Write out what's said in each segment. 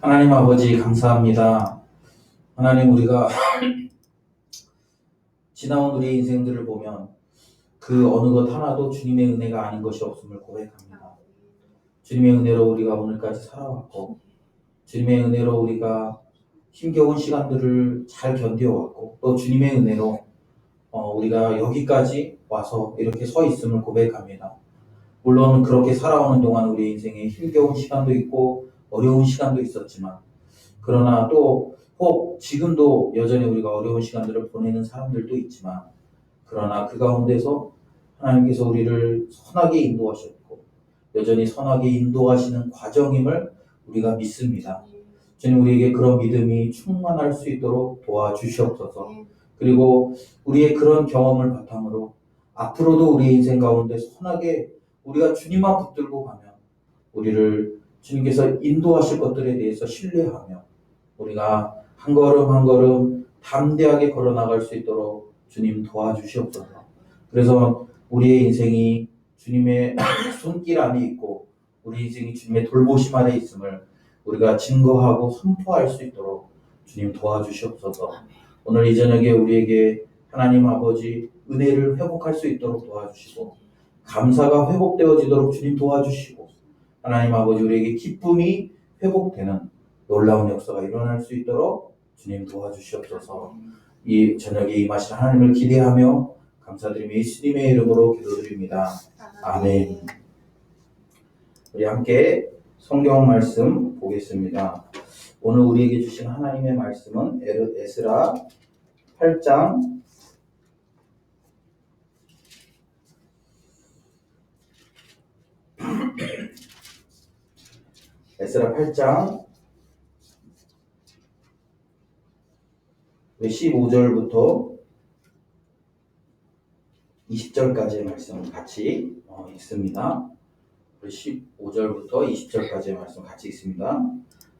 하나님 아버지 감사합니다. 하나님, 우리가 지나온 우리의 인생들을 보면 그 어느 것 하나도 주님의 은혜가 아닌 것이 없음을 고백합니다. 주님의 은혜로 우리가 오늘까지 살아왔고, 주님의 은혜로 우리가 힘겨운 시간들을 잘 견뎌왔고, 또 주님의 은혜로 우리가 여기까지 와서 이렇게 서 있음을 고백합니다. 물론 그렇게 살아오는 동안 우리 인생에 힘겨운 시간도 있고 어려운 시간도 있었지만, 그러나 또 혹 지금도 여전히 우리가 어려운 시간들을 보내는 사람들도 있지만, 그러나 그 가운데서 하나님께서 우리를 선하게 인도하셨고 여전히 선하게 인도하시는 과정임을 우리가 믿습니다. 주님, 우리에게 그런 믿음이 충만할 수 있도록 도와주시옵소서. 그리고 우리의 그런 경험을 바탕으로 앞으로도 우리의 인생 가운데 선하게 우리가 주님만 붙들고 가면 우리를 주님께서 인도하실 것들에 대해서 신뢰하며 우리가 한 걸음 한 걸음 담대하게 걸어나갈 수 있도록 주님 도와주시옵소서. 그래서 우리의 인생이 주님의 손길 안에 있고 우리 인생이 주님의 돌보심 아래 있음을 우리가 증거하고 선포할 수 있도록 주님 도와주시옵소서. 오늘 이 저녁에 우리에게 하나님 아버지 은혜를 회복할 수 있도록 도와주시고, 감사가 회복되어지도록 주님 도와주시고, 하나님 아버지 우리에게 기쁨이 회복되는 놀라운 역사가 일어날 수 있도록 주님 도와주시옵소서. 이 저녁에 임하실 하나님을 기대하며 감사드리며 예수님의 이름으로 기도드립니다. 아멘. 우리 함께 성경 말씀 보겠습니다. 오늘 우리에게 주신 하나님의 말씀은 에스라 8장 에스라 8장 15절부터 20절까지의 말씀 같이 읽습니다. 15절부터 20절까지의 말씀 같이 읽습니다.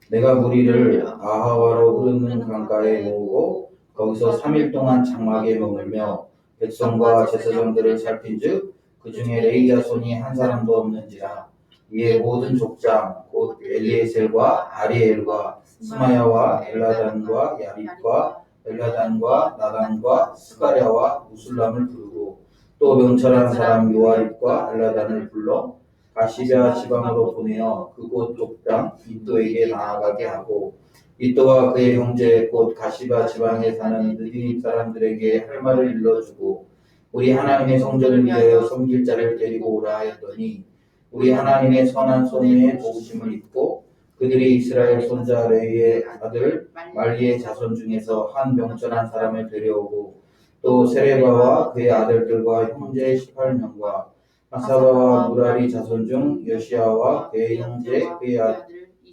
내가 무리를 아하와로 흐르는 강가에 모으고 거기서 3일 동안 장막에 머물며 백성과 제사장들을 살핀즉 그 중에 레위 자손이 한 사람도 없는지라. 이에 모든 족장 곧 엘리에셀과 아리엘과 스마야와 엘라단과 야립과 엘라단과 나단과 스가랴와 우술람을 부르고, 또 명철한 사람 요아립과 엘라단을 불러 가시베아 지방으로 보내어 그곳 족장 이또에게 나아가게 하고, 이또와 그의 형제 곧 가시베아 지방에 사는 느디님 사람들에게 할 말을 일러주고, 우리 하나님의 성전을 위하여 섬길 자를 데리고 오라 하였더니, 우리 하나님의 선한 손에 복심을 입고 그들이 이스라엘 손자 레위의 아들 말리의 자손 중에서 한 명철한 사람을 데려오고, 또 세레바와 그의 아들들과 형제 18명과 하사바와 무라리 자손 중 여시아와 그의 형제 그의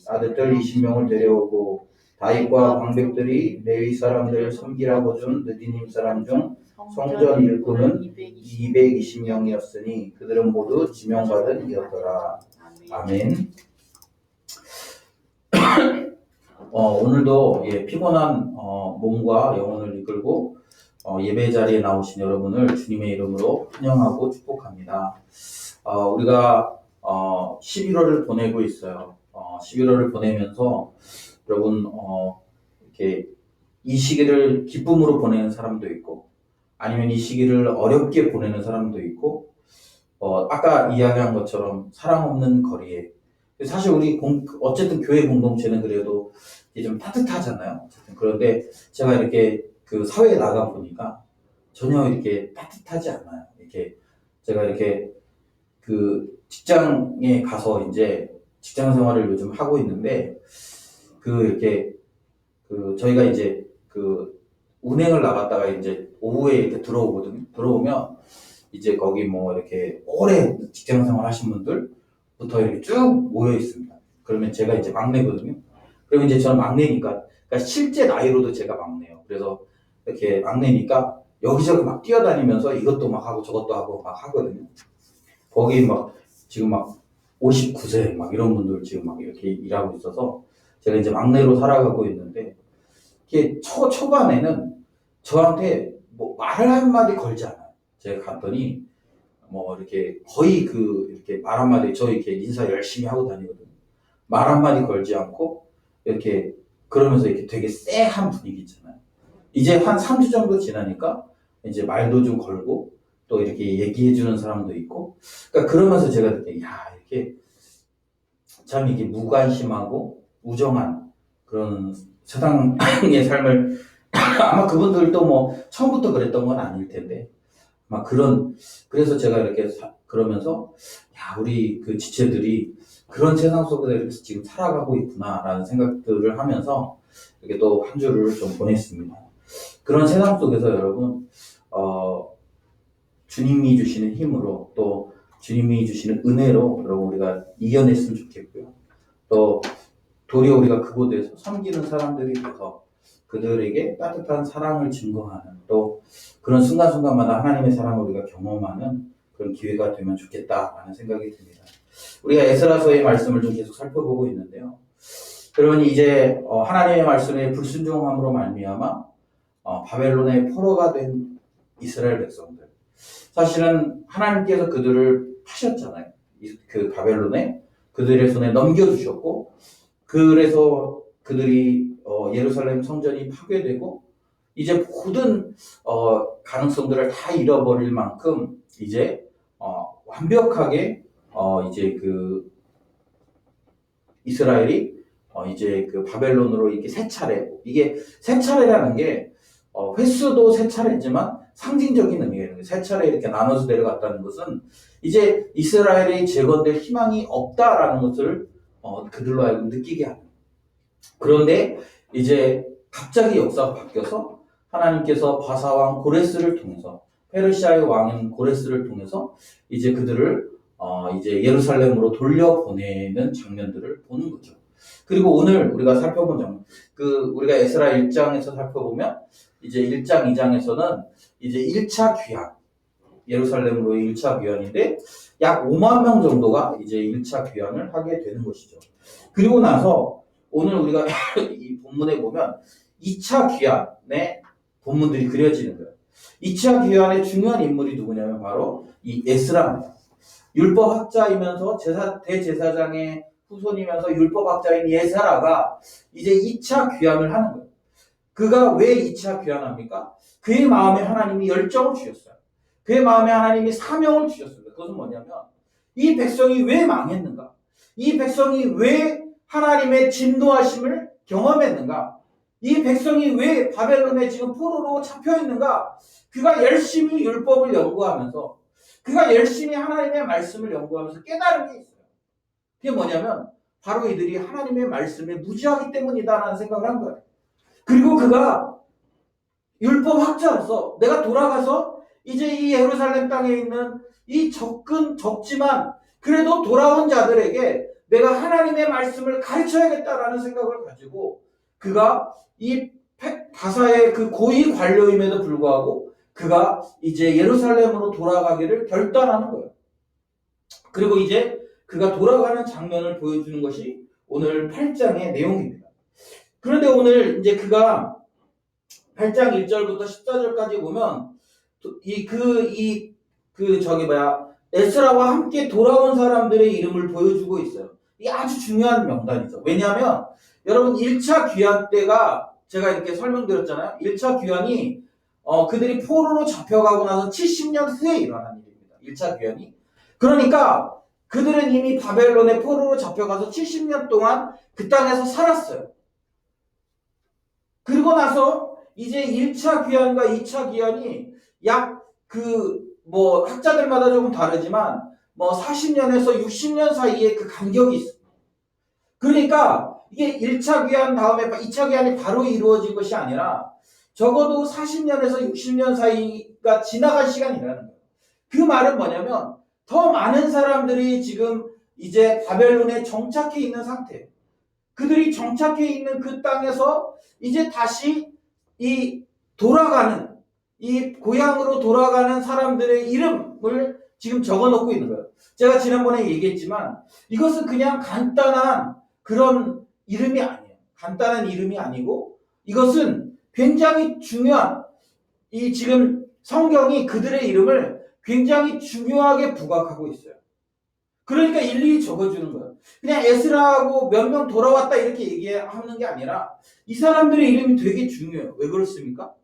아들들 20명을 데려오고, 다윗과 방백들이 레위 사람들을 섬기라고 준 느디님 사람 중 성전 일꾼은 220명이었으니 그들은 모두 지명받은 이었더라. 아멘. 오늘도 피곤한 몸과 영혼을 이끌고 예배 자리에 나오신 여러분을 주님의 이름으로 환영하고 축복합니다. 우리가 11월을 보내고 있어요. 11월을 보내면서 여러분 이렇게 이 시기를 기쁨으로 보내는 사람도 있고, 아니면 이 시기를 어렵게 보내는 사람도 있고, 아까 이야기한 것처럼 사랑 없는 거리에, 사실 우리 어쨌든 교회 공동체는 그래도 좀 따뜻하잖아요. 어쨌든. 그런데 제가 이렇게 그 사회에 나가 보니까 전혀 이렇게 따뜻하지 않아요. 이렇게 제가 이렇게 그 직장에 가서 이제 직장 생활을 요즘 하고 있는데, 이렇게 저희가 이제 운행을 나갔다가 이제 오후에 이렇게 들어오거든요. 들어오면 이제 거기 뭐 이렇게 오래 직장 생활 하신 분들부터 이렇게 쭉 모여 있습니다. 그러면 제가 이제 막내거든요. 그러면 이제 저는 막내니까, 그러니까 실제 나이로도 제가 막내예요. 그래서 이렇게 막내니까 여기저기 막 뛰어다니면서 이것도 막 하고 저것도 하고 막 하거든요. 거기 막 지금 막 59세 막 이런 분들 지금 막 이렇게 일하고 있어서 제가 이제 막내로 살아가고 있는데, 이게 초반에는 저한테 뭐 말을 한마디 걸지 않아요. 제가 갔더니 뭐 이렇게 거의 이렇게 말 한마디 저 이렇게 인사 열심히 하고 다니거든요. 말 한마디 걸지 않고 이렇게 그러면서 이렇게 되게 쎄한 분위기 있잖아요. 이제 한 3주 정도 지나니까 이제 말도 좀 걸고 또 이렇게 얘기해 주는 사람도 있고 그러니까 그러면서 제가 그때 야 이렇게 참 이게 무관심하고 우정한 그런 세상의 삶을 아마 그분들도 뭐 처음부터 그랬던 건 아닐 텐데 막 그래서 제가 이렇게 그러면서 야 우리 그 지체들이 그런 세상 속에서 이렇게 지금 살아가고 있구나라는 생각들을 하면서 이렇게 또 한 주를 좀 보냈습니다. 그런 세상 속에서 여러분 주님이 주시는 힘으로 또 주님이 주시는 은혜로 여러분 우리가 이겨냈으면 좋겠고요. 또 도리어 우리가 그곳에서 섬기는 사람들이 돼서 그들에게 따뜻한 사랑을 증거하는 또 그런 순간순간마다 하나님의 사랑을 우리가 경험하는 그런 기회가 되면 좋겠다라는 생각이 듭니다. 우리가 에스라서의 말씀을 좀 계속 살펴보고 있는데요. 그러면 이제 하나님의 말씀에 불순종함으로 말미암아 바벨론의 포로가 된 이스라엘 백성들. 사실은 하나님께서 그들을 파셨잖아요. 그 바벨론에 그들의 손에 넘겨주셨고 그래서 그들이 예루살렘 성전이 파괴되고 이제 모든 가능성들을 다 잃어버릴 만큼 이제 완벽하게 이제 그 이스라엘이 이제 그 바벨론으로 이렇게 세 차례 이게 세 차례라는 게 횟수도 세 차례지만 상징적인 의미가 있는 거예요. 세 차례 이렇게 나눠서 내려갔다는 것은 이제 이스라엘의 재건될 희망이 없다라는 것을 그들로 하여금 느끼게 하는. 그런데 이제 갑자기 역사가 바뀌어서 하나님께서 바사왕 고레스를 통해서 페르시아의 왕인 고레스를 통해서 이제 그들을 이제 예루살렘으로 돌려보내는 장면들을 보는 거죠. 그리고 오늘 우리가 살펴본 장면, 우리가 에스라 1장에서 살펴보면 이제 1장, 2장에서는 이제 1차 귀환, 예루살렘으로의 1차 귀환인데 약 5만 명 정도가 이제 1차 귀환을 하게 되는 것이죠. 그리고 나서 오늘 우리가 이 본문에 보면 2차 귀환의 본문들이 그려지는 거예요. 2차 귀환의 중요한 인물이 누구냐면 바로 이 에스라입니다. 율법학자이면서 대제사장의 후손이면서 율법학자인 에스라가 이제 2차 귀환을 하는 거예요. 그가 왜 2차 귀환합니까? 그의 마음에 하나님이 열정을 주셨어요. 그의 마음에 하나님이 사명을 주셨습니다. 그것은 뭐냐면 이 백성이 왜 망했는가? 이 백성이 왜 하나님의 진노하심을 경험했는가? 이 백성이 왜 바벨론에 지금 포로로 잡혀있는가? 그가 열심히 율법을 연구하면서 그가 열심히 하나님의 말씀을 연구하면서 깨달은 게 있어요. 그게 뭐냐면 바로 이들이 하나님의 말씀에 무지하기 때문이다라는 생각을 한 거예요. 그리고 그가 율법학자로서 내가 돌아가서 이제 이 예루살렘 땅에 있는 이 적지만 그래도 돌아온 자들에게 내가 하나님의 말씀을 가르쳐야겠다라는 생각을 가지고 그가 이 바사의 그 고위 관료임에도 불구하고 그가 이제 예루살렘으로 돌아가기를 결단하는 거예요. 그리고 이제 그가 돌아가는 장면을 보여주는 것이 오늘 8장의 내용입니다. 그런데 오늘 이제 그가 8장 1절부터 14절까지 보면 에스라와 함께 돌아온 사람들의 이름을 보여주고 있어요. 이 아주 중요한 명단이죠. 왜냐하면 여러분 1차 귀환 때가 제가 이렇게 설명드렸잖아요. 1차 귀환이 그들이 포로로 잡혀가고 나서 70년 후에 일어난 일입니다. 1차 귀환이. 그러니까 그들은 이미 바벨론에 포로로 잡혀가서 70년 동안 그 땅에서 살았어요. 그리고 나서 이제 1차 귀환과 2차 귀환이 약 학자들마다 조금 다르지만 40년에서 60년 사이에 그 간격이 있습니다. 그러니까 이게 1차 귀환 다음에 2차 귀환이 바로 이루어진 것이 아니라 적어도 40년에서 60년 사이가 지나간 시간이라는 거예요. 그 말은 뭐냐면 더 많은 사람들이 지금 이제 바벨론에 정착해 있는 상태예요. 그들이 정착해 있는 그 땅에서 이제 다시 이 고향으로 돌아가는 사람들의 이름을 지금 적어 놓고 있는 거예요. 제가 지난번에 얘기했지만 이것은 그냥 간단한 그런 이름이 아니에요. 간단한 이름이 아니고 이것은 굉장히 중요한 지금 성경이 그들의 이름을 굉장히 중요하게 부각하고 있어요. 그러니까 일일이 적어주는 거예요. 그냥 에스라하고 몇 명 돌아왔다 이렇게 얘기하는 게 아니라 이 사람들의 이름이 되게 중요해요. 왜 그렇습니까?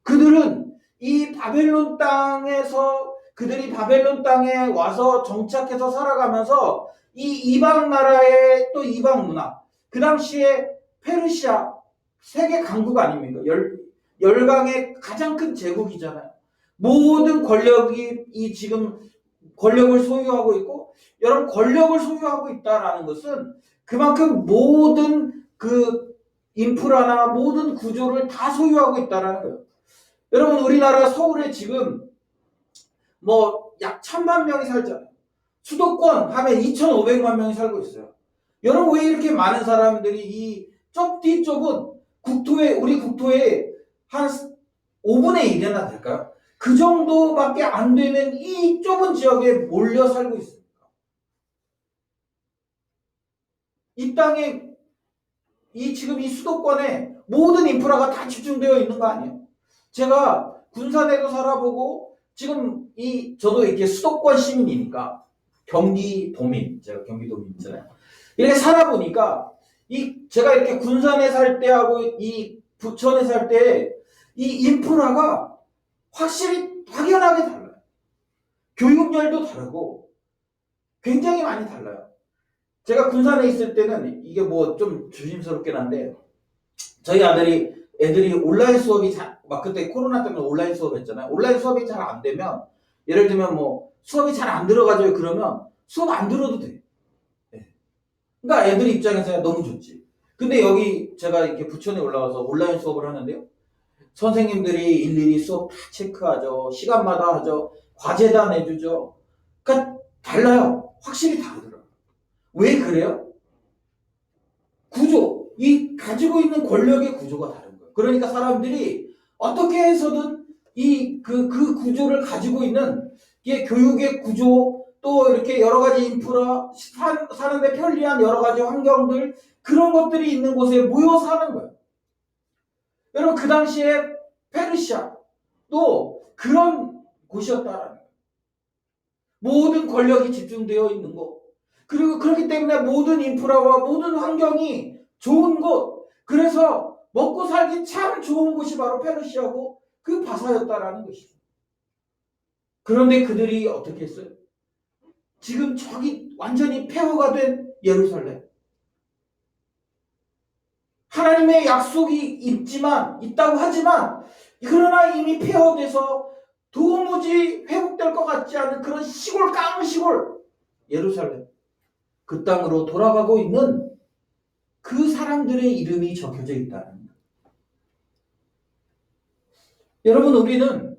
그들은 이 바벨론 땅에서 그들이 바벨론 땅에 와서 정착해서 살아가면서 이 이방 나라의 또 이방 문화, 그 당시에 페르시아 세계 강국 아닙니까? 열강의 가장 큰 제국이잖아요. 모든 권력이 이 지금 권력을 소유하고 있고, 여러분 권력을 소유하고 있다라는 것은 그만큼 모든 그 인프라나 모든 구조를 다 소유하고 있다라는 거예요. 여러분 우리나라 서울에 지금 뭐 약 1000만 명이 살잖아요. 수도권 하면 2500만 명이 살고 있어요. 여러분 왜 이렇게 많은 사람들이 이 좁디 좁은 국토에, 우리 국토에 한 5분의 1이나 될까요? 그 정도밖에 안 되는 이 좁은 지역에 몰려 살고 있습니다. 이 땅에 지금 이 수도권에 모든 인프라가 다 집중되어 있는 거 아니에요? 제가 군산에도 살아보고 지금 저도 이렇게 수도권 시민이니까 경기도민, 제가 경기도민이잖아요. 이렇게 살아보니까 제가 이렇게 군산에 살 때하고 이 부천에 살 때 이 인프라가 확실히 확연하게 달라요. 교육열도 다르고 굉장히 많이 달라요. 제가 군산에 있을 때는 이게 뭐 좀 조심스럽긴 한데 저희 애들이 온라인 수업이 막 그때 코로나 때문에 온라인 수업 했잖아요. 온라인 수업이 잘 안 되면 예를 들면 뭐 수업이 잘 안 들어가죠. 그러면 수업 안 들어도 돼. 그러니까 애들 입장에서 너무 좋지. 근데 여기 제가 이렇게 부천에 올라가서 온라인 수업을 하는데요. 선생님들이 일일이 수업 다 체크하죠. 시간마다 하죠. 과제 다 내주죠. 그러니까 달라요. 확실히 다르더라고요. 왜 그래요? 구조, 이 가지고 있는 권력의 구조가 다른 거예요. 그러니까 사람들이 어떻게 해서든 그 구조를 가지고 있는 게 교육의 구조, 또 이렇게 여러 가지 인프라, 사는데 편리한 여러 가지 환경들, 그런 것들이 있는 곳에 모여 사는 거예요. 여러분 그 당시에 페르시아도 그런 곳이었다라는 거예요. 모든 권력이 집중되어 있는 곳. 그리고 그렇기 때문에 모든 인프라와 모든 환경이 좋은 곳. 그래서 먹고 살기 참 좋은 곳이 바로 페르시아고 그 바사였다라는 것이죠. 그런데 그들이 어떻게 했어요? 지금 저기 완전히 폐허가 된 예루살렘. 하나님의 약속이 있다고 하지만 그러나 이미 폐허돼서 도무지 회복될 것 같지 않은 그런 시골 깡시골 예루살렘. 그 땅으로 돌아가고 있는 그 사람들의 이름이 적혀져 있다는 거예요. 여러분 우리는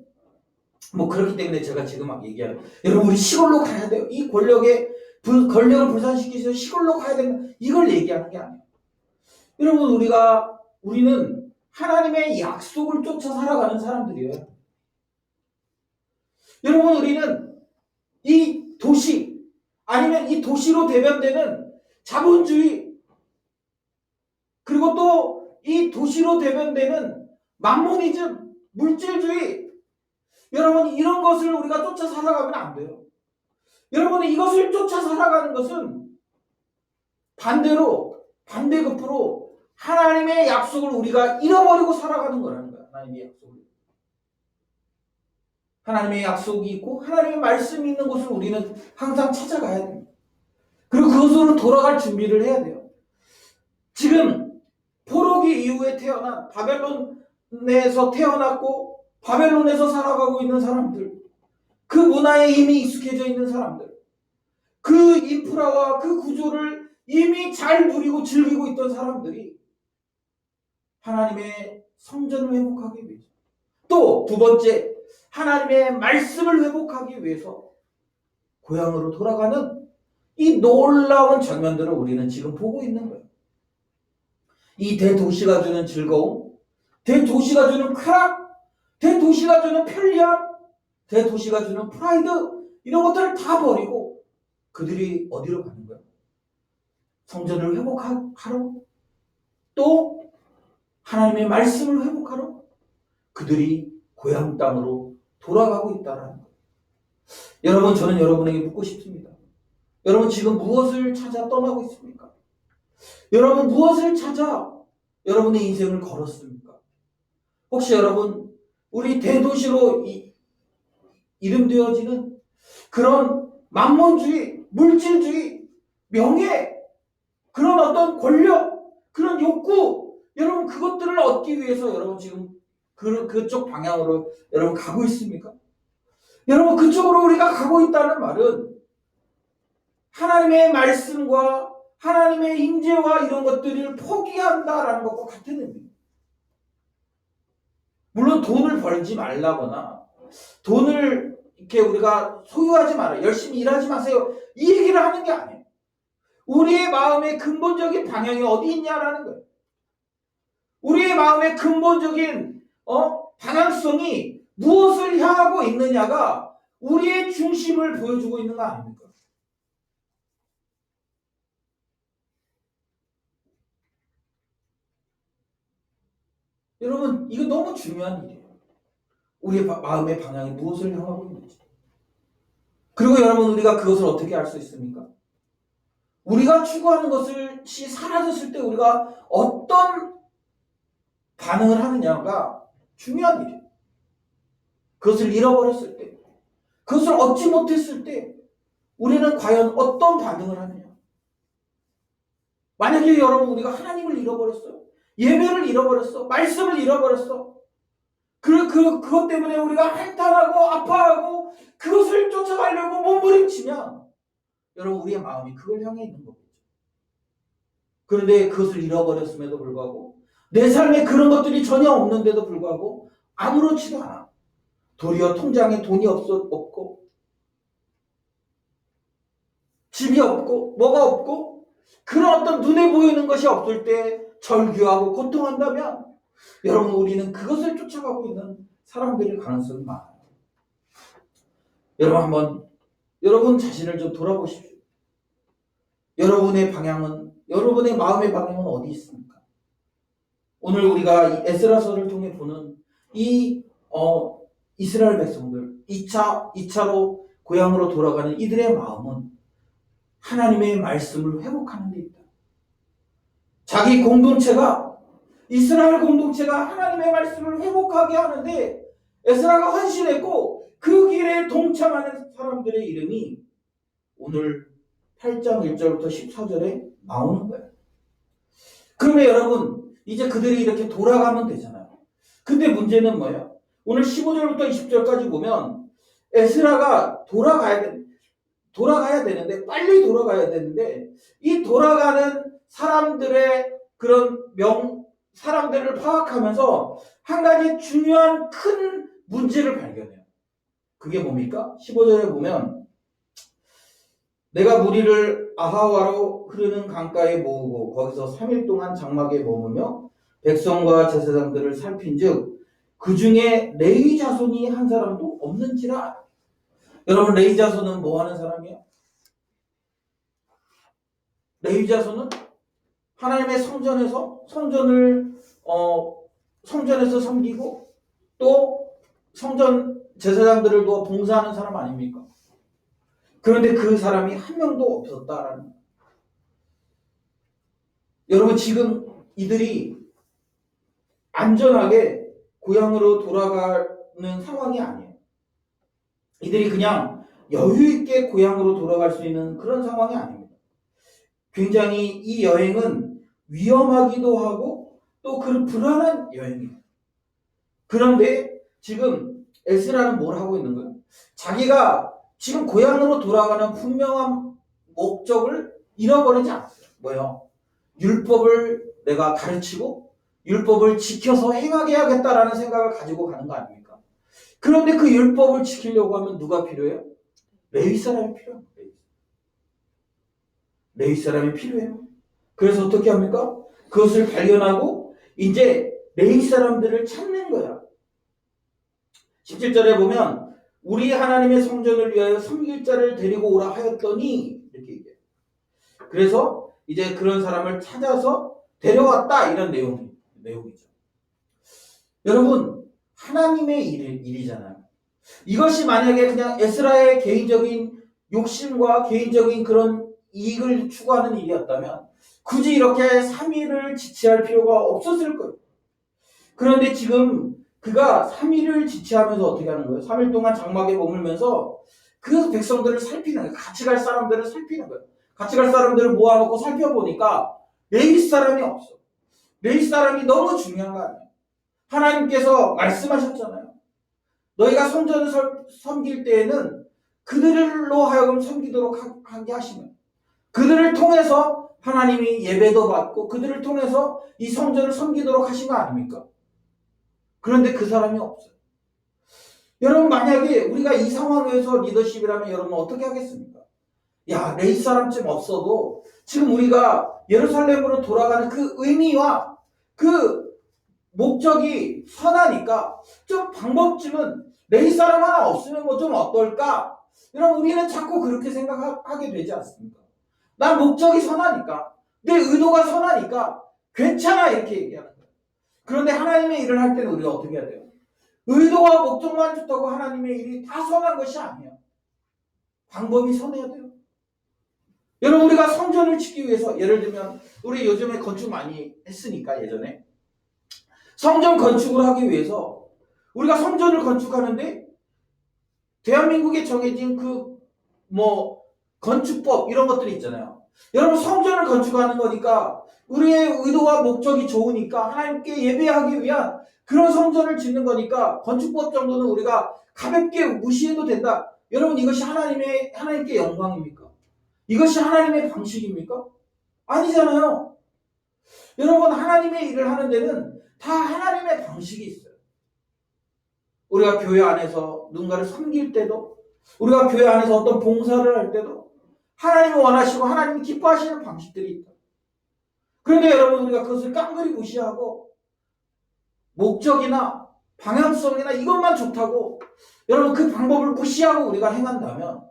뭐 그렇기 때문에 제가 지금 막 얘기하는 여러분 우리 시골로 가야 돼요. 이 권력을 분산시키기 위해서 시골로 가야 된다. 이걸 얘기하는 게 아니에요. 여러분 우리는 하나님의 약속을 쫓아 살아가는 사람들이에요. 여러분 우리는 이 도시 아니면 이 도시로 대변되는 자본주의 그리고 또 이 도시로 대변되는 만모니즘, 물질주의 여러분 이런 것을 우리가 쫓아 살아가면 안 돼요. 여러분 이것을 쫓아 살아가는 것은 반대급부로 하나님의 약속을 우리가 잃어버리고 살아가는 거라는 거야. 하나님의 약속을. 하나님의 약속이 있고 하나님의 말씀이 있는 곳을 우리는 항상 찾아가야 됩니다. 그리고 그것으로 돌아갈 준비를 해야 돼요. 지금 포로기 이후에 태어난 바벨론에서 태어났고 바벨론에서 살아가고 있는 사람들, 그 문화에 이미 익숙해져 있는 사람들, 그 인프라와 그 구조를 이미 잘 누리고 즐기고 있던 사람들이 하나님의 성전을 회복하기 위해서, 또 두 번째 하나님의 말씀을 회복하기 위해서 고향으로 돌아가는 이 놀라운 장면들을 우리는 지금 보고 있는 거예요. 이 대도시가 주는 즐거움, 대도시가 주는 쾌락, 대도시가 주는 편리함, 대도시가 주는 프라이드, 이런 것들을 다 버리고 그들이 어디로 가는 거예요? 성전을 회복하러, 또 하나님의 말씀을 회복하러 그들이 고향 땅으로 돌아가고 있다는 거예요. 여러분, 저는 여러분에게 묻고 싶습니다. 여러분, 지금 무엇을 찾아 떠나고 있습니까? 여러분, 무엇을 찾아 여러분의 인생을 걸었습니까? 혹시 여러분, 우리 대도시로 이름되어지는 그런 만몬주의, 물질주의, 명예, 그런 어떤 권력, 그런 욕구, 여러분 그것들을 얻기 위해서 여러분 지금 그쪽 방향으로 여러분 가고 있습니까? 여러분 그쪽으로 우리가 가고 있다는 말은 하나님의 말씀과 하나님의 임재와 이런 것들을 포기한다라는 것과 같은 의미입니다. 물론 돈을 벌지 말라거나 돈을 이렇게 우리가 소유하지 마라, 열심히 일하지 마세요, 이 얘기를 하는 게 아니에요. 우리의 마음의 근본적인 방향이 어디 있냐라는 거예요. 우리의 마음의 근본적인 방향성이 무엇을 향하고 있느냐가 우리의 중심을 보여주고 있는 거 아닙니까? 여러분, 이거 너무 중요한 일이에요. 우리의 마음의 방향이 무엇을 향하고 있는지. 그리고 여러분, 우리가 그것을 어떻게 알 수 있습니까? 우리가 추구하는 것이 사라졌을 때 우리가 어떤 반응을 하느냐가 중요한 일이에요. 그것을 잃어버렸을 때, 그것을 얻지 못했을 때 우리는 과연 어떤 반응을 하느냐. 만약에 여러분 우리가 하나님을 잃어버렸어요. 예배를 잃어버렸어. 말씀을 잃어버렸어. 그것 때문에 우리가 한탄하고 아파하고 그것을 쫓아가려고 몸부림치면 여러분 우리의 마음이 그걸 향해 있는 거겠죠. 그런데 그것을 잃어버렸음에도 불구하고 내 삶에 그런 것들이 전혀 없는데도 불구하고 아무렇지도 않아. 도리어 통장에 돈이 없고 집이 없고 뭐가 없고 그런 어떤 눈에 보이는 것이 없을 때 절규하고 고통한다면 여러분 우리는 그것을 쫓아가고 있는 사람들일 가능성이 많아요. 여러분 한번 여러분 자신을 좀 돌아보십시오. 여러분의 방향은, 여러분의 마음의 방향은 어디 있습니까? 오늘 우리가 이 에스라서를 통해 보는 이 이스라엘 백성들 2차로 고향으로 돌아가는 이들의 마음은 하나님의 말씀을 회복하는 데 있다. 자기 공동체가, 이스라엘 공동체가 하나님의 말씀을 회복하게 하는데 에스라가 헌신했고 그 길에 동참하는 사람들의 이름이 오늘 8장 1절부터 14절에 나오는 거예요. 그러면 여러분 이제 그들이 이렇게 돌아가면 되잖아요. 근데 문제는 뭐예요? 오늘 15절부터 20절까지 보면 에스라가 돌아가야 되는데 빨리 돌아가야 되는데 이 돌아가는 사람들의 그런 사람들을 파악하면서 한 가지 중요한 큰 문제를 발견해요. 그게 뭡니까? 15절에 보면 내가 무리를 아하와로 흐르는 강가에 모으고 거기서 3일 동안 장막에 머무며 백성과 제사장들을 살핀즉 그 중에 레위 자손이 한 사람도 없는지라. 여러분 레위 자손은 뭐 하는 사람이에요? 레위 자손은 하나님의 성전에서 성전에서 섬기고 또 성전 제사장들을 도와 봉사하는 사람 아닙니까? 그런데 그 사람이 한 명도 없었다라는 거예요. 여러분 지금 이들이 안전하게 고향으로 돌아가는 상황이 아니에요. 이들이 그냥 여유있게 고향으로 돌아갈 수 있는 그런 상황이 아닙니다. 굉장히 이 여행은 위험하기도 하고 또 그 불안한 여행이에요. 그런데 지금 에스라는 뭘 하고 있는 거예요? 자기가 지금 고향으로 돌아가는 분명한 목적을 잃어버리지 않았어요. 뭐예요? 율법을 내가 가르치고 율법을 지켜서 행하게 해야겠다라는 생각을 가지고 가는 거 아닙니까? 그런데 그 율법을 지키려고 하면 누가 필요해요? 레위 사람이 필요해요. 레위 사람이 필요해요. 그래서 어떻게 합니까? 그것을 발견하고 이제 레위 사람들을 찾는 거야. 17절에 보면 우리 하나님의 성전을 위하여 섬길 자를 데리고 오라 하였더니 이렇게 얘기해요. 그래서 이제 그런 사람을 찾아서 데려왔다 이런 내용이죠. 여러분 하나님의 일이잖아요. 이것이 만약에 그냥 에스라의 개인적인 욕심과 개인적인 그런 이익을 추구하는 일이었다면 굳이 이렇게 3일을 지체할 필요가 없었을 거예요. 그런데 지금 그가 3일을 지체하면서 어떻게 하는 거예요? 3일 동안 장막에 머물면서 그 백성들을 살피는 거예요. 같이 갈 사람들을 살피는 거예요. 같이 갈 사람들을 모아놓고 살펴보니까 레위 사람이 없어. 레위 사람이 너무 중요한 거 아니에요. 하나님께서 말씀하셨잖아요. 너희가 성전을 섬길 때에는 그들로 하여금 섬기도록 하게 하시면 그들을 통해서 하나님이 예배도 받고 그들을 통해서 이 성전을 섬기도록 하신 거 아닙니까? 그런데 그 사람이 없어요. 여러분 만약에 우리가 이 상황에서 리더십이라면 여러분 어떻게 하겠습니까? 야, 레위 사람쯤 없어도 지금 우리가 예루살렘으로 돌아가는 그 의미와 그 목적이 선하니까 좀 방법쯤은 레위 사람 하나 없으면 뭐 좀 어떨까? 여러분 우리는 자꾸 그렇게 생각하게 되지 않습니까? 난 목적이 선하니까 내 의도가 선하니까 괜찮아 이렇게 얘기하는 거예요. 그런데 하나님의 일을 할 때는 우리가 어떻게 해야 돼요? 의도와 목적만 좋다고 하나님의 일이 다 선한 것이 아니에요. 방법이 선해야 돼요. 여러분 우리가 성전을 짓기 위해서 예를 들면 우리 요즘에 건축 많이 했으니까 예전에 성전 건축을 하기 위해서 우리가 성전을 건축하는데 대한민국에 정해진 그 뭐 건축법 이런 것들이 있잖아요. 여러분 성전을 건축하는 거니까 우리의 의도와 목적이 좋으니까 하나님께 예배하기 위한 그런 성전을 짓는 거니까 건축법 정도는 우리가 가볍게 무시해도 된다. 여러분 이것이 하나님께 영광입니까? 이것이 하나님의 방식입니까? 아니잖아요. 여러분 하나님의 일을 하는 데는 다 하나님의 방식이 있어요. 우리가 교회 안에서 누군가를 섬길 때도 우리가 교회 안에서 어떤 봉사를 할 때도 하나님이 원하시고 하나님이 기뻐하시는 방식들이 있다. 그런데 여러분 우리가 그것을 깡그리 무시하고 목적이나 방향성이나 이것만 좋다고 여러분 그 방법을 무시하고 우리가 행한다면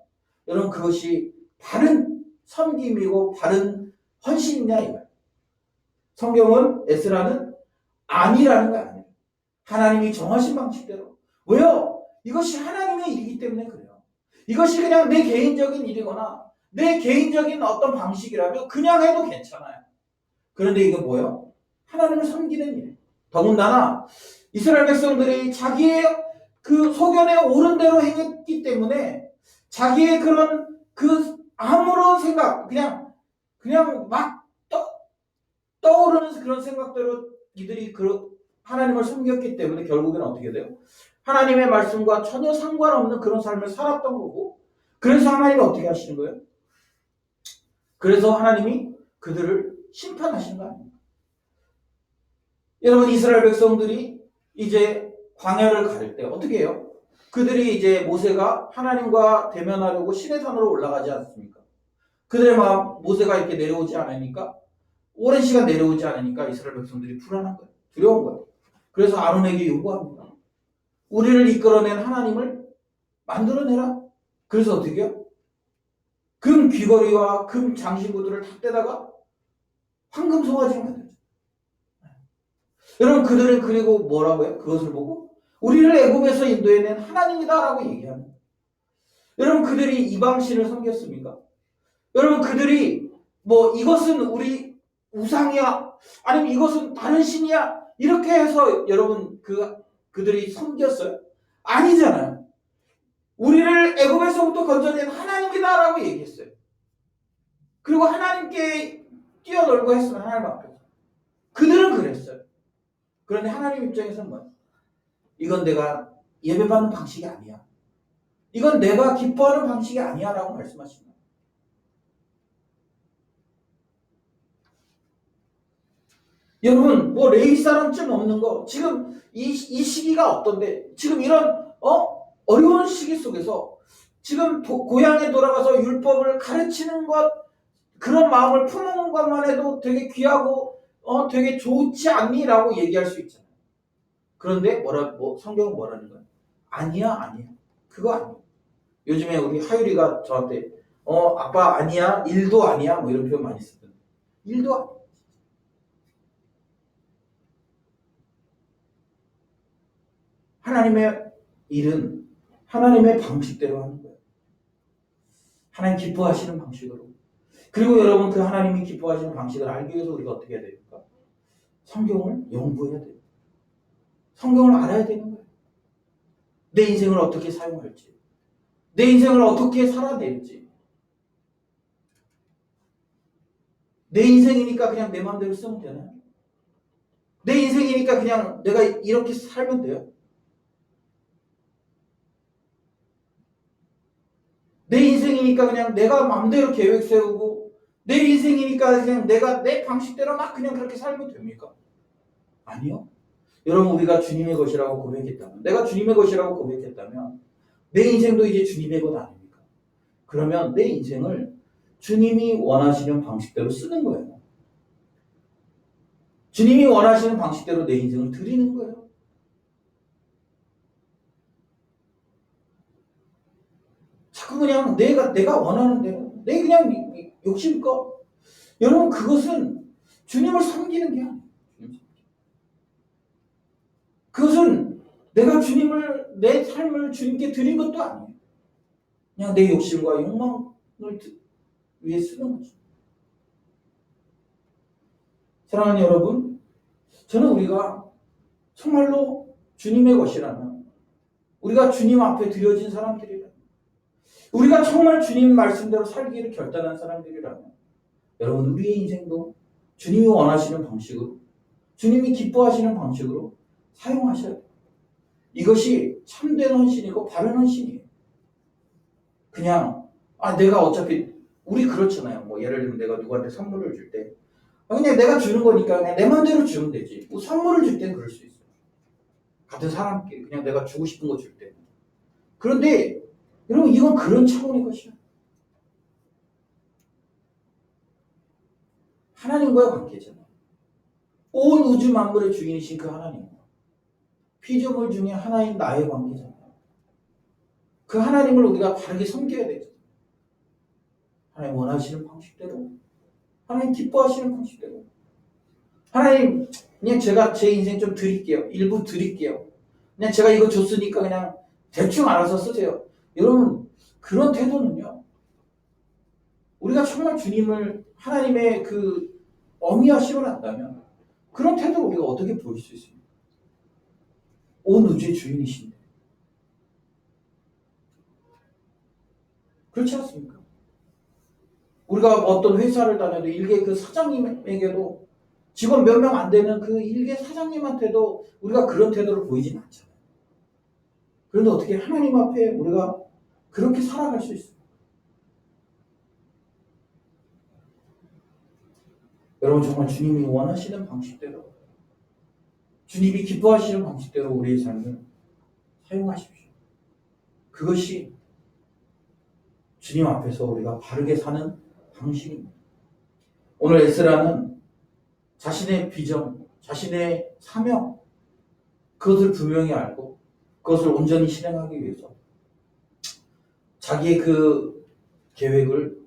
여러분 그것이 바른 섬김이고 바른 헌신이냐 이거예요. 성경은 에스라는 아니라는 거 아니에요. 하나님이 정하신 방식대로. 왜요? 이것이 하나님의 일이기 때문에 그래요. 이것이 그냥 내 개인적인 일이거나 내 개인적인 어떤 방식이라면 그냥 해도 괜찮아요. 그런데 이게 뭐예요? 하나님을 섬기는 일. 더군다나 이스라엘 백성들이 자기의 그 소견에 옳은 대로 행했기 때문에 자기의 그런 그 아무런 생각 그냥 막 떠오르는 그런 생각대로 이들이 하나님을 섬겼기 때문에 결국에는 어떻게 돼요? 하나님의 말씀과 전혀 상관없는 그런 삶을 살았던 거고 그래서 하나님이 어떻게 하시는 거예요? 그래서 하나님이 그들을 심판하신 거 아닙니까? 여러분 이스라엘 백성들이 이제 광야를 갈 때 어떻게 해요? 그들이 이제 모세가 하나님과 대면하려고 시내산으로 올라가지 않습니까? 그들의 마음 모세가 이렇게 내려오지 않으니까 오랜 시간 내려오지 않으니까 이스라엘 백성들이 불안한 거예요. 두려운 거예요. 그래서 아론에게 요구합니다. 우리를 이끌어낸 하나님을 만들어내라. 그래서 어떻게 해요? 금 귀걸이와 금 장신구들을 다 떼다가 황금 송아지를 만들죠. 여러분 그들은 그리고 뭐라고 해요? 그것을 보고 우리를 애굽에서 인도해낸 하나님이다라고 얘기하는 거예요. 여러분 그들이 이방신을 섬겼습니까? 여러분 그들이 뭐 이것은 우리 우상이야 아니면 이것은 다른 신이야 이렇게 해서 여러분 그들이 섬겼어요? 아니잖아요. 우리를 애굽에서부터 건져낸 하나님이다라고 얘기했어요. 그리고 하나님께 뛰어놀고 했어요. 하나님 앞에서. 그들은 그랬어요. 그런데 하나님 입장에서는 뭐예요? 이건 내가 예배받는 방식이 아니야. 이건 내가 기뻐하는 방식이 아니야 라고 말씀하십니다. 여러분 뭐 레위 사람쯤 없는 거 지금 이 시기가 어떤데 지금 이런 어려운 시기 속에서 지금 고향에 돌아가서 율법을 가르치는 것 그런 마음을 품은 것만 해도 되게 귀하고 되게 좋지 않니? 라고 얘기할 수 있잖아요. 그런데 성경은 뭐라는 거야? 아니야. 그거 아니야. 요즘에 우리 하율이가 저한테 아빠 아니야? 일도 아니야? 뭐 이런 표현 많이 쓰던데. 일도 아니야. 하나님의 일은 하나님의 방식대로 하는 거예요. 하나님 기뻐하시는 방식으로. 그리고 여러분 그 하나님이 기뻐하시는 방식을 알기 위해서 우리가 어떻게 해야 됩니까? 성경을 연구해야 돼요. 성경을 알아야 되는 거예요. 내 인생을 어떻게 사용할지, 내 인생을 어떻게 살아낼지. 내 인생이니까 그냥 내 마음대로 쓰면 되나요? 내 인생이니까 그냥 내가 이렇게 살면 돼요? 내 인생이니까 그냥 내가 마음대로 계획 세우고 내 인생이니까 그냥 내가 내 방식대로 막 그냥 그렇게 살면 됩니까? 아니요. 여러분 우리가 주님의 것이라고 고백했다면, 내가 주님의 것이라고 고백했다면 내 인생도 이제 주님의 것 아닙니까? 그러면 내 인생을 주님이 원하시는 방식대로 쓰는 거예요. 주님이 원하시는 방식대로 내 인생을 드리는 거예요. 자꾸 그냥 내가 원하는 대로, 내 그냥 욕심껏. 여러분 그것은 주님을 섬기는 게 아니에요. 그것은 내가 내 삶을 주님께 드린 것도 아니에요. 그냥 내 욕심과 욕망을 위해 쓰는 거죠. 사랑하는 여러분, 저는 우리가 정말로 주님의 것이라면, 우리가 주님 앞에 드려진 사람들이라면, 우리가 정말 주님 말씀대로 살기를 결단한 사람들이라면, 여러분 우리의 인생도 주님이 원하시는 방식으로, 주님이 기뻐하시는 방식으로 사용하셔야 돼요. 이것이 참된 헌신이고 바른 헌신이에요. 그냥 내가 어차피 우리 그렇잖아요. 뭐 예를 들면 내가 누구한테 선물을 줄 때 그냥 내가 주는 거니까 그냥 내 마음대로 주면 되지. 뭐 선물을 줄 땐 그럴 수 있어요. 같은 사람끼리 그냥 내가 주고 싶은 거 줄 때. 그런데 여러분 이건 그런 차원의 것이야. 하나님과의 관계잖아요. 온 우주 만물의 주인이신 그 하나님과 피조물 중에 하나인 나의 관계잖아요. 그 하나님을 우리가 바르게 섬겨야 되죠. 하나님 원하시는 방식대로, 하나님 기뻐하시는 방식대로. 하나님 그냥 제가 제 인생 좀 드릴게요. 일부 드릴게요. 그냥 제가 이거 줬으니까 그냥 대충 알아서 쓰세요. 여러분 그런 태도는요, 우리가 정말 주님을 하나님의 그 어미하심을 안다면 그런 태도를 우리가 어떻게 보일 수 있습니까? 온 우주의 주인이신데. 그렇지 않습니까? 우리가 어떤 회사를 다녀도 일개 그 사장님에게도 직원 몇 명 안 되는 그 일개 사장님한테도 우리가 그런 태도를 보이진 않잖아요. 그런데 어떻게 하나님 앞에 우리가 그렇게 살아갈 수 있어요? 여러분 정말 주님이 원하시는 방식대로, 주님이 기뻐하시는 방식대로 우리의 삶을 사용하십시오. 그것이 주님 앞에서 우리가 바르게 사는 방식입니다. 오늘 에스라는 자신의 비전, 자신의 사명, 그것을 분명히 알고 그것을 온전히 실행하기 위해서 자기의 그 계획을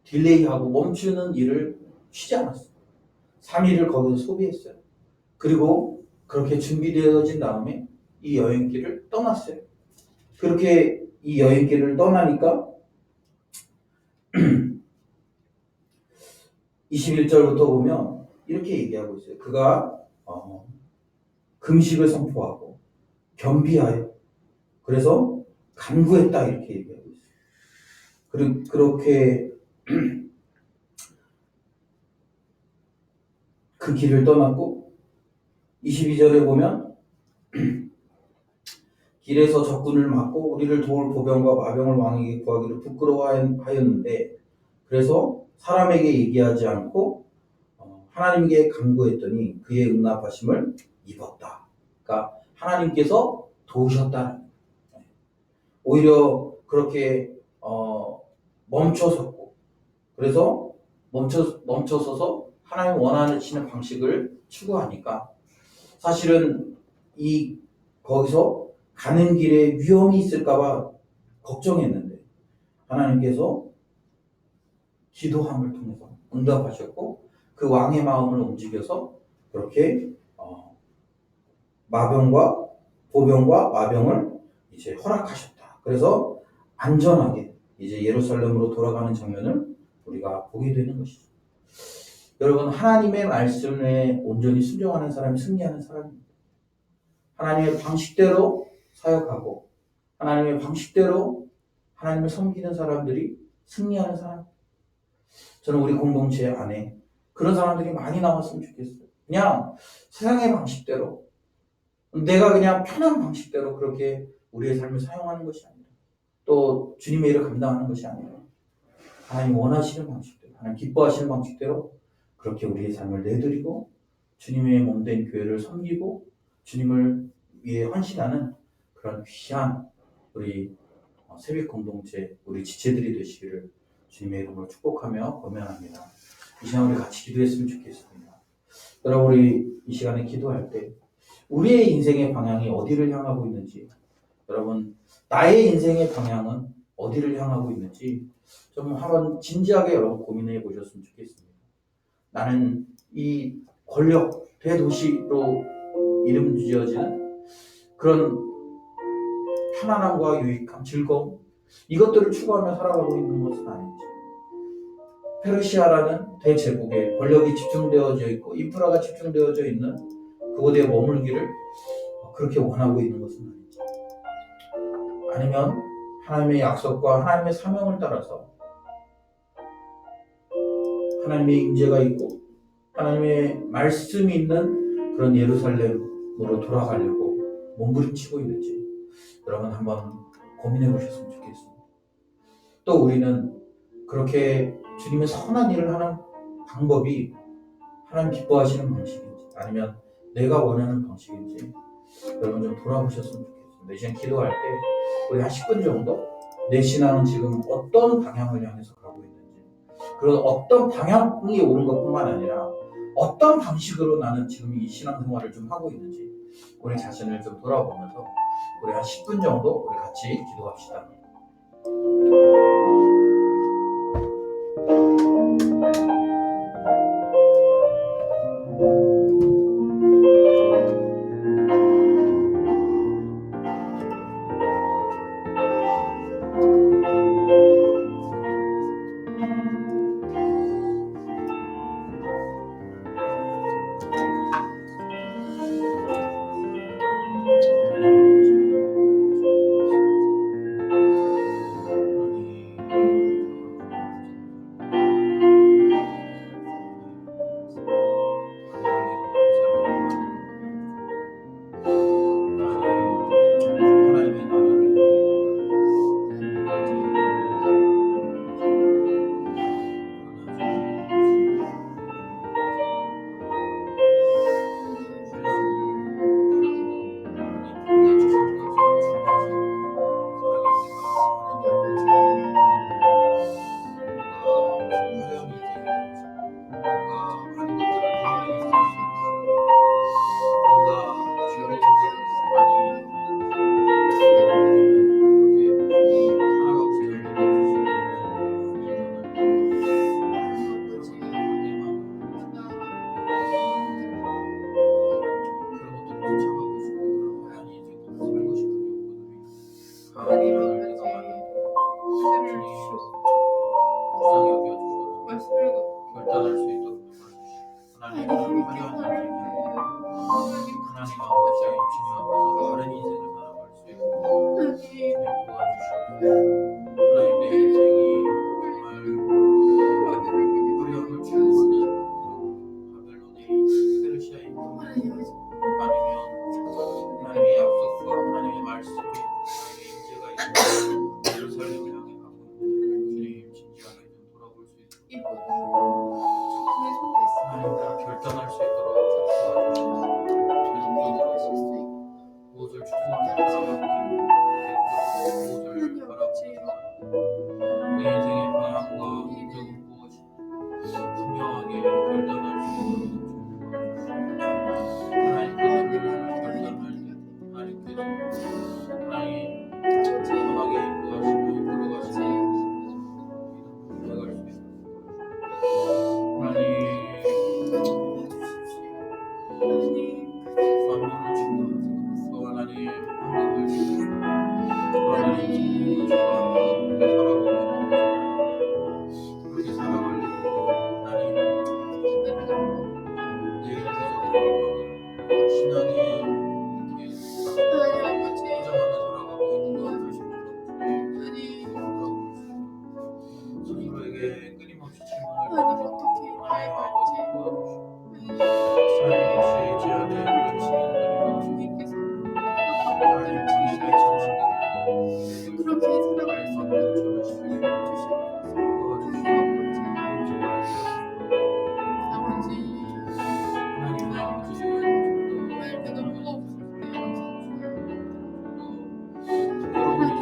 딜레이하고 멈추는 일을 쉬지 않았어요. 3일을 거기서 소비했어요. 그리고 그렇게 준비되어진 다음에 이 여행길을 떠났어요. 그렇게 이 여행길을 떠나니까 21절부터 보면 이렇게 얘기하고 있어요. 그가 금식을 선포하고 겸비하여 그래서 간구했다 이렇게 얘기하고 있어요. 그렇게 그 길을 떠났고 22절에 보면 길에서 적군을 맞고 우리를 도울 보병과 마병을 왕에게 구하기를 부끄러워하였는데 그래서 사람에게 얘기하지 않고 하나님께 간구했더니 그의 응답하심을 입었다. 그러니까 하나님께서 도우셨다는 거예요. 오히려 그렇게 멈춰섰고 그래서 멈춰서서 하나님 원하시는 방식을 추구하니까 사실은 거기서 가는 길에 위험이 있을까봐 걱정했는데 하나님께서 기도함을 통해서 응답하셨고 그 왕의 마음을 움직여서 그렇게 마병과 보병과 마병을 이제 허락하셨다. 그래서 안전하게 이제 예루살렘으로 돌아가는 장면을 우리가 보게 되는 것이죠. 여러분, 하나님의 말씀에 온전히 순종하는 사람이 승리하는 사람입니다. 하나님의 방식대로 사역하고 하나님의 방식대로 하나님을 섬기는 사람들이 승리하는 사람. 저는 우리 공동체 안에 그런 사람들이 많이 나왔으면 좋겠어요. 그냥 세상의 방식대로, 내가 그냥 편한 방식대로 그렇게 우리의 삶을 사용하는 것이 아니라, 또 주님의 일을 감당하는 것이 아니라 하나님 원하시는 방식대로, 하나님 기뻐하시는 방식대로 그렇게 우리의 삶을 내드리고 주님의 몸된 교회를 섬기고 주님을 위해 헌신하는 그런 귀한 우리 새벽 공동체, 우리 지체들이 되시기를 주님의 이름으로 축복하며 권면합니다. 이 시간 우리 같이 기도했으면 좋겠습니다. 여러분, 우리 이 시간에 기도할 때 우리의 인생의 방향이 어디를 향하고 있는지, 여러분 나의 인생의 방향은 어디를 향하고 있는지 좀 한번 진지하게 여러분 고민해 보셨으면 좋겠습니다. 나는 이 권력 대도시로 이름 지어지는 그런 편안함과 유익함, 즐거움, 이것들을 추구하며 살아가고 있는 것은 아닌지, 페르시아라는 대제국에 권력이 집중되어져 있고 인프라가 집중되어져 있는 그곳에 머물기를 그렇게 원하고 있는 것은 아닌지, 아니면 하나님의 약속과 하나님의 사명을 따라서 하나님의 임재가 있고 하나님의 말씀이 있는 그런 예루살렘으로 돌아가려고 몸부림치고 있는지 여러분 한번 고민해 보셨으면 좋겠습니다. 또 우리는 그렇게 주님의 선한 일을 하는 방법이 하나님 기뻐하시는 방식인지 아니면 내가 원하는 방식인지 여러분 좀 돌아보셨으면 좋겠습니다. 이 시간 기도할 때 우리 한 10분 정도 내 신앙은 지금 어떤 방향을 향해서 가고 있는지, 그런 어떤 방향이 옳은 것뿐만 아니라 어떤 방식으로 나는 지금 이 신앙생활을 좀 하고 있는지 우리 자신을 좀 돌아보면서 우리 한 10분 정도 우리 같이 기도합시다. 결단할 수 있도록 도와주시고 하나님 화려한 인생에 하나님 아버지의 주님 앞에서 바른 인생을 살아갈 수 있도록 주님 도와주시고 하나님 내 인생이 정말 어려움을 추구하는 바벨론의 페르시아의 아니면 하나님의 약속과 하나님의 말씀이 하나님의 임재가 있는 예루살렘을 향해 가고 있는 주님 진지하게 좀 돌아볼 수 있도록 하나님 다 결단할 수 있도록 도와주시고 계속적으로 살아갈 수 있는 주님을 주시옵소서. 하나님 아버지, 하나님 아버지, 말 내가 뭐가 없을 때 하나님 아버지,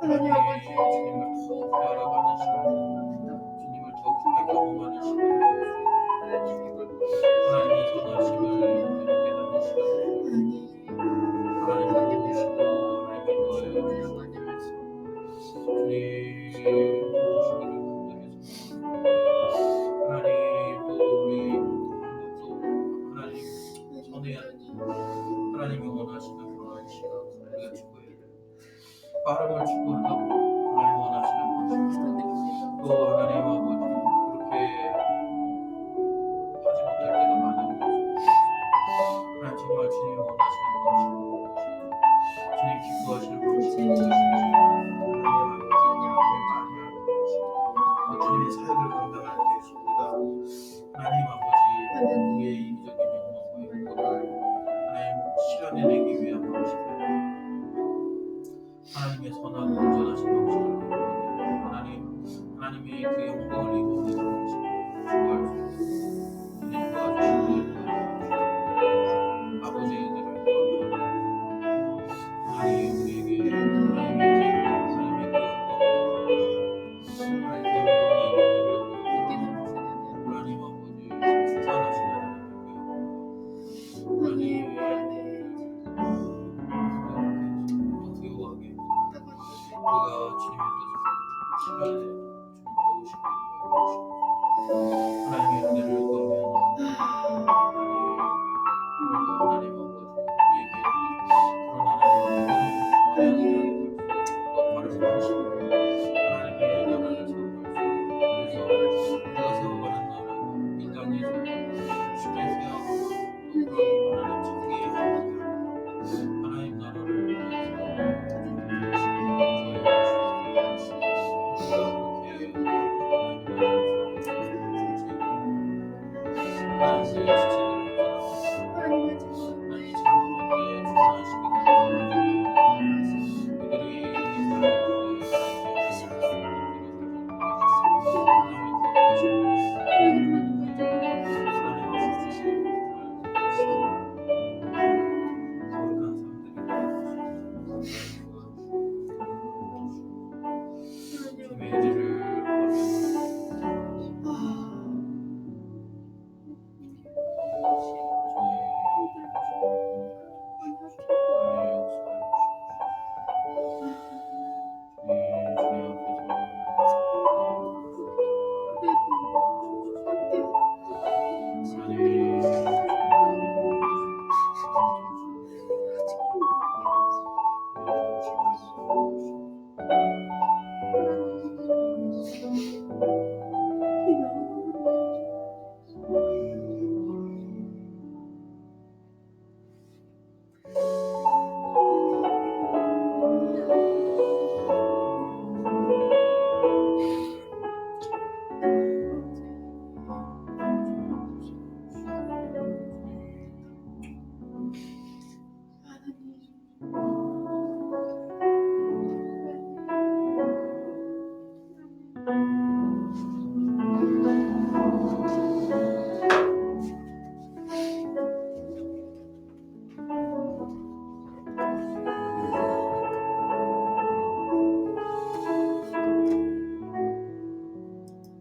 하나님 아버지, 주님을 더 알아가는 시간, 주님을 더 깊이 경험하는 시간, 하나님의 선하심을 깨닫는 시간, 하나님을 도우시고 하나님의 도와주시고 주님 도우시기를 간절해서 하나님 또 우리 또 하나님 선해야 하나님이 원하시는 그런 시간 우리가 추구해야 돼. 빠름을 추구하고 하나님 원하시는 방식 또 하나님 아버지 그렇게 하지 못할 때가 많은 거죠. 하나님 정말 주님이 원하시는 방식으로 주님 기뻐하시는 방식으로 주님의 사역을 감당할 때 우리가 하나님 아버지 우리의 이기적인 욕망과 욕구를 하나님 실현해내기 위한 방식으로 하나님의 선하고 온전하신 방식을 하나님의 그 영광을 이루어내는 방식으로 추구할 수 있도록 주님 도와주시고 아버지의 은혜를 구하며 하나님 우리에게 하나님의 그 영광을 하나님의 하나님 아버지 선하신 하나님의 우리가 주님의 뜻을 실현해 좀 도우시고 하나님의 은혜를 구하며 하나님 아버지 우리에게 그런 하나님 바르신 하나님의 나라를 세워갈 수 있고 그래서 우리가 세워가는 나라 이 땅에서 쉽게 세워가고 또 그런 하나님 찾기에 하나님 나라를 위해서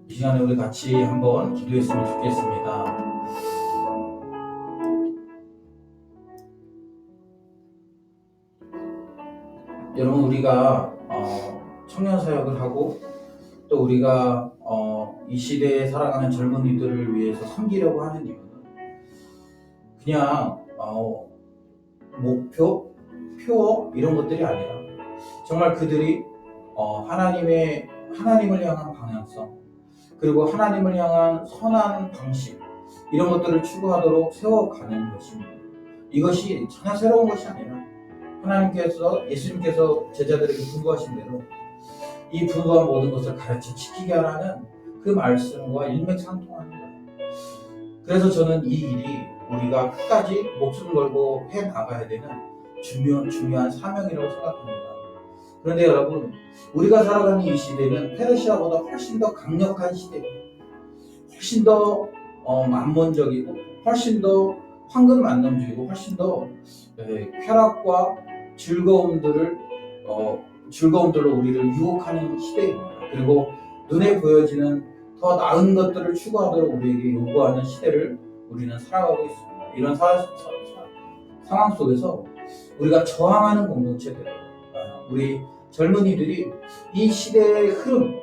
이 시간에 우리 같이 한번 기도했으면 좋겠습니다. 여러분 우리가 청년 사역을 하고 또 우리가 이 시대에 살아가는 젊은이들을 위해서 섬기려고 하는 이유는 그냥 목표, 표어 이런 것들이 아니라 정말 그들이 하나님을 향한 방향성, 그리고 하나님을 향한 선한 방식, 이런 것들을 추구하도록 세워가는 것입니다. 이것이 전혀 새로운 것이 아니라 예수님께서 제자들에게 분부하신 대로 이 분부한 모든 것을 가르쳐 지키게 하라는 그 말씀과 일맥상통합니다. 그래서 저는 이 일이 우리가 끝까지 목숨 걸고 해 나가야 되는 중요한 사명이라고 생각합니다. 그런데 여러분, 우리가 살아가는 이 시대는 페르시아보다 훨씬 더 강력한 시대입니다. 훨씬 더 만몬적이고, 훨씬 더 황금 만능주의고, 훨씬 더 쾌락과 즐거움들로 우리를 유혹하는 시대입니다. 그리고 눈에 보여지는 더 나은 것들을 추구하도록 우리에게 요구하는 시대를 우리는 살아가고 있습니다. 이런 상황 속에서 우리가 저항하는 공동체들, 우리 젊은이들이 이 시대의 흐름,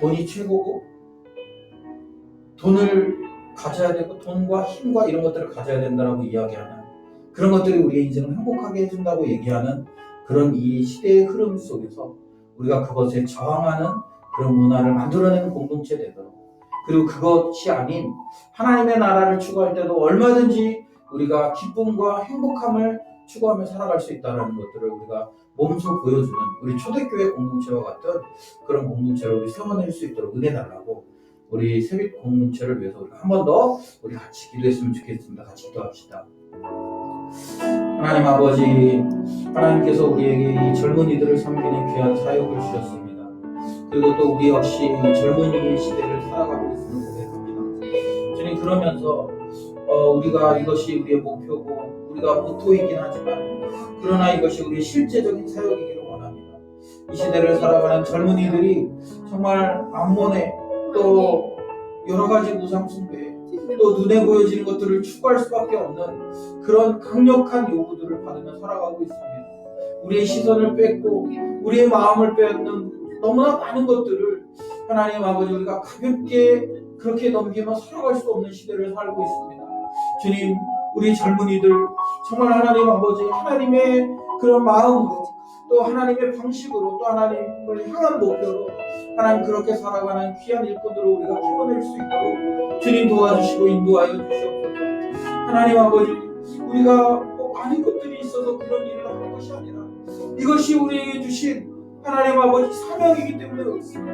돈이 최고고, 돈을 가져야 되고, 돈과 힘과 이런 것들을 가져야 된다고 이야기하는, 그런 것들이 우리의 인생을 행복하게 해준다고 얘기하는 그런 이 시대의 흐름 속에서 우리가 그것에 저항하는 그런 문화를 만들어내는 공동체 되도록, 그리고 그것이 아닌 하나님의 나라를 추구할 때도 얼마든지 우리가 기쁨과 행복함을 추구하며 살아갈 수 있다는 것들을 우리가 몸소 보여주는 우리 초대교회 공동체와 같은 그런 공동체를 우리 세워낼 수 있도록 은혜 달라고, 우리 세빛 공동체를 위해서 우리가 한 번 더 우리 같이 기도했으면 좋겠습니다. 같이 기도합시다. 하나님 아버지, 하나님께서 우리에게 이 젊은이들을 섬기는 귀한 사역을 주셨습니다. 그리고 또 우리 역시 젊은이의 시대를 살아가고 있음을 고백합니다. 주님, 그러면서 우리가 이것이 우리의 목표고 우리가 모토이긴 하지만, 그러나 이것이 우리의 실제적인 사역이기를 원합니다. 이 시대를 살아가는 젊은이들이 정말 암몬에, 또 여러 가지 우상 숭배, 또 눈에 보여지는 것들을 추구할 수밖에 없는 그런 강력한 요구들을 받으며 살아가고 있습니다. 우리의 시선을 뺏고 우리의 마음을 뺏는 너무나 많은 것들을 하나님 아버지, 우리가 가볍게 그렇게 넘기며 살아갈 수 없는 시대를 살고 있습니다. 주님, 우리 젊은이들 정말 하나님 아버지, 하나님의 그런 마음으로, 또 하나님의 방식으로, 또 하나님을 향한 목표로 하나님 그렇게 살아가는 귀한 일꾼들을 우리가 키워낼 수 있도록 주님 도와주시고 인도하여 주시옵소서. 하나님 아버지, 우리가 많은 것들이 있어서 그런 일을 하는 것이 아니라 이것이 우리에게 주신 하나님 아버지 사명이기 때문에 그렇습니다.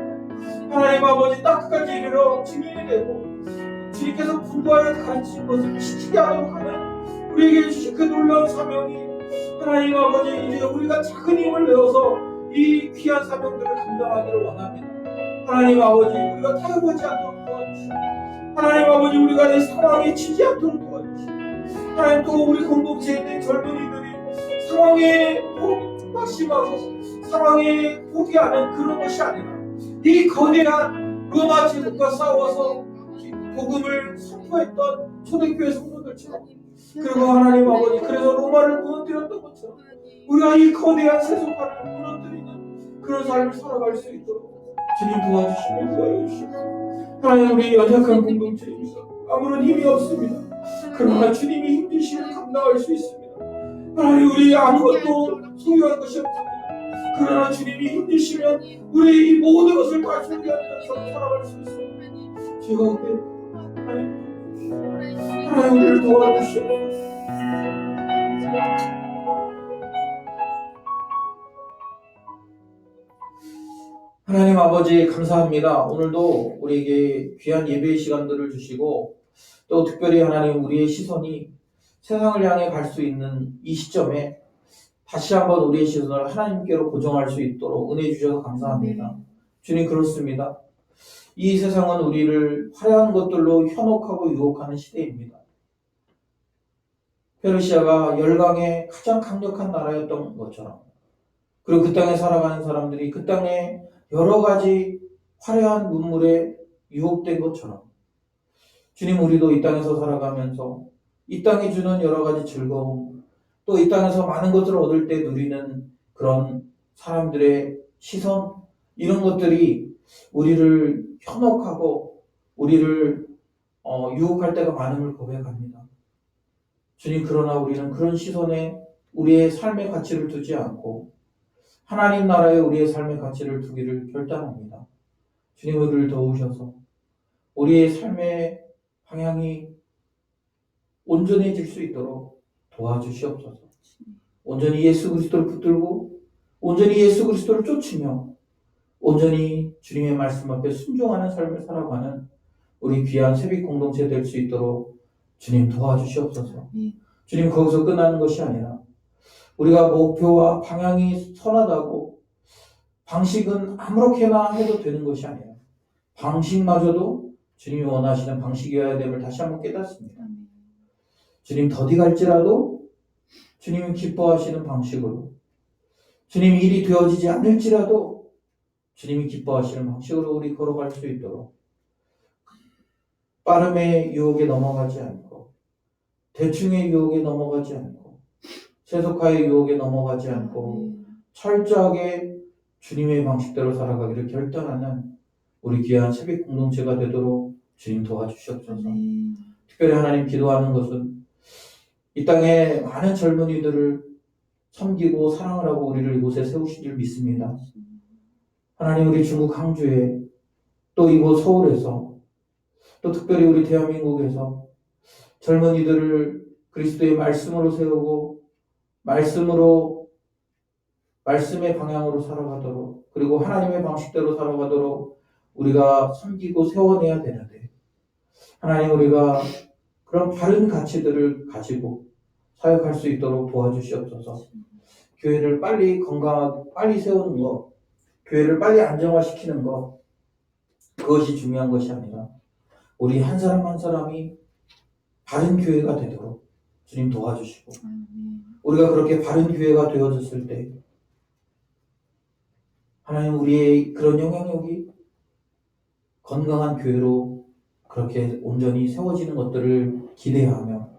하나님 아버지, 땅끝까지 이르러 증인이 되고 주님께서 분부하여 가르친 것을 지키게 하도록 하는 우리에게 주신 그 놀라운 사명이, 하나님 아버지, 이제 우리가 작은 힘을 내어서 이 귀한 사명들을 감당하기를 원합니다. 하나님 아버지, 우리가 타협하지 않도록 도와주시고, 하나님 아버지, 우리가 내 상황에 치지 않도록 도와주시고, 하나님, 또 우리 공동체에 있는 젊은이들이 상황에 낙심하고 상황에 포기하는 그런 것이 아니라 이 거대한 로마 제국과 싸워서 복음을 선포했던 초대교회 성도들처럼, 그리고 하나님 아버지, 그래서 로마를 무너뜨렸던 것처럼 우리가 이 거대한 세속화를 무너뜨리는 그런 삶을 살아갈 수 있도록 주님 도와주시고 인도하여 주시고, 하나님, 우리 연약한 공동체입니다. 아무런 힘이 없습니다. 그러나 주님이 힘드시면 감당할 수 있습니다. 하나님, 우리 아무것도 소유한 것이 없습니다. 그러나 주님이 힘드시면 우리 이 모든 것을 다 소유하면서 살아갈 수 있습니다. 즐거운데 하나님, 우리를 도와주시옵소서. 하나님 아버지, 감사합니다. 오늘도 우리에게 귀한 예배의 시간들을 주시고, 또 특별히 하나님, 우리의 시선이 세상을 향해 갈 수 있는 이 시점에 다시 한번 우리의 시선을 하나님께로 고정할 수 있도록 은혜 주셔서 감사합니다. 주님, 그렇습니다. 이 세상은 우리를 화려한 것들로 현혹하고 유혹하는 시대입니다. 페르시아가 열강의 가장 강력한 나라였던 것처럼, 그리고 그 땅에 살아가는 사람들이 그 땅에 여러 가지 화려한 문물에 유혹된 것처럼, 주님, 우리도 이 땅에서 살아가면서 이 땅이 주는 여러 가지 즐거움, 또 이 땅에서 많은 것들을 얻을 때 누리는 그런 사람들의 시선, 이런 것들이 우리를 현혹하고 우리를 유혹할 때가 많음을 고백합니다. 주님, 그러나 우리는 그런 시선에 우리의 삶의 가치를 두지 않고 하나님 나라에 우리의 삶의 가치를 두기를 결단합니다. 주님, 우리를 도우셔서 우리의 삶의 방향이 온전해질 수 있도록 도와주시옵소서. 온전히 예수 그리스도를 붙들고 온전히 예수 그리스도를 쫓으며 온전히 주님의 말씀 앞에 순종하는 삶을 살아가는 우리 귀한 세빛 공동체 될 수 있도록 주님 도와주시옵소서. 주님, 거기서 끝나는 것이 아니라 우리가 목표와 방향이 선하다고 방식은 아무렇게나 해도 되는 것이 아니라 방식마저도 주님이 원하시는 방식이어야 됨을 다시 한번 깨닫습니다. 주님, 더디 갈지라도 주님이 기뻐하시는 방식으로, 주님 일이 되어지지 않을지라도 주님이 기뻐하시는 방식으로 우리 걸어갈 수 있도록 빠름의 유혹에 넘어가지 않고 대충의 유혹에 넘어가지 않고 세속화의 유혹에 넘어가지 않고 철저하게 주님의 방식대로 살아가기를 결단하는 우리 귀한 새벽 공동체가 되도록 주님 도와주시옵소서. 특별히 하나님, 기도하는 것은 이 땅에 많은 젊은이들을 섬기고 사랑을 하고 우리를 이곳에 세우신 줄 믿습니다. 하나님, 우리 중국 항주에 또 이곳 서울에서 또 특별히 우리 대한민국에서 젊은이들을 그리스도의 말씀으로 세우고 말씀의 방향으로 살아가도록, 그리고 하나님의 방식대로 살아가도록 우리가 섬기고 세워내야 되는데, 하나님, 우리가 그런 바른 가치들을 가지고 사역할 수 있도록 도와주시옵소서. 교회를 빨리 건강하게 빨리 세우는 것, 교회를 빨리 안정화시키는 것, 그것이 중요한 것이 아니라 우리 한 사람 한 사람이 바른 교회가 되도록 주님 도와주시고, 우리가 그렇게 바른 교회가 되어졌을 때 하나님, 우리의 그런 영향력이 건강한 교회로 그렇게 온전히 세워지는 것들을 기대하며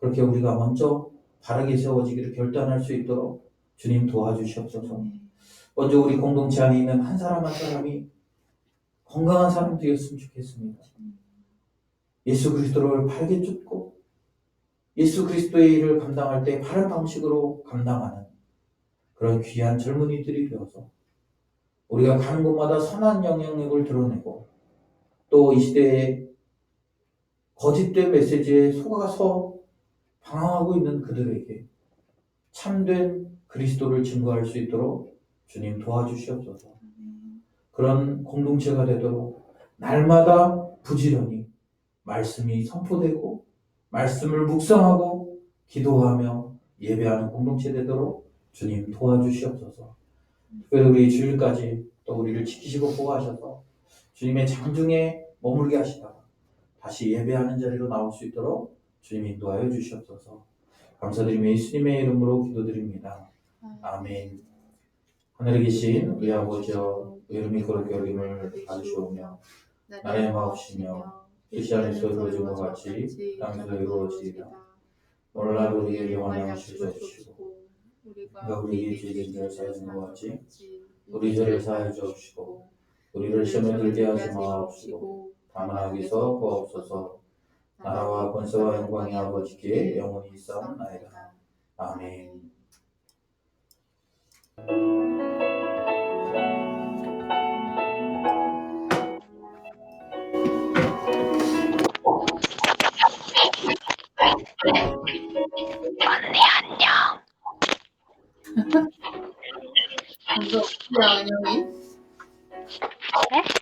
그렇게 우리가 먼저 바르게 세워지기를 결단할 수 있도록 주님 도와주시옵소서. 먼저 우리 공동체 안에 있는 한 사람 한 사람이 건강한 사람 되었으면 좋겠습니다. 예수 그리스도를 바르게 쫓고 예수 그리스도의 일을 감당할 때 바른 방식으로 감당하는 그런 귀한 젊은이들이 되어서 우리가 가는 곳마다 선한 영향력을 드러내고 또 이 시대에 거짓된 메시지에 속아서 방황하고 있는 그들에게 참된 그리스도를 증거할 수 있도록 주님 도와주시옵소서. 그런 공동체가 되도록 날마다 부지런히 말씀이 선포되고 말씀을 묵상하고 기도하며 예배하는 공동체 되도록 주님 도와주시옵소서. 특별히 우리 주일까지 또 우리를 지키시고 보호하셔서 주님의 장중에 머물게 하시다가 다시 예배하는 자리로 나올 수 있도록 주님 인도하여 주시옵소서. 감사드리며 예수님의 이름으로 기도드립니다. 아멘. 하늘에 계신 우리 아버지여, 이름이 거룩히 여김을 받으시오며 나라의 마옵시며 뜻이 안에서 이루어진 것 같이 땅에서 이루어지이다. 오늘날 우리에게 영원한 양식을 주시고 우리가 우리에게 죄진 자를 사하여 준 것 같이 우리 죄를 사하여 주옵시고 우리를 시험에 들게 하지 마옵시고 다만 악에서 구하옵소서. 나라와 권세와 영광이 아버지께 영원히 있사옵나이다. 아멘. 먼저 어떻게 안녕히? 네?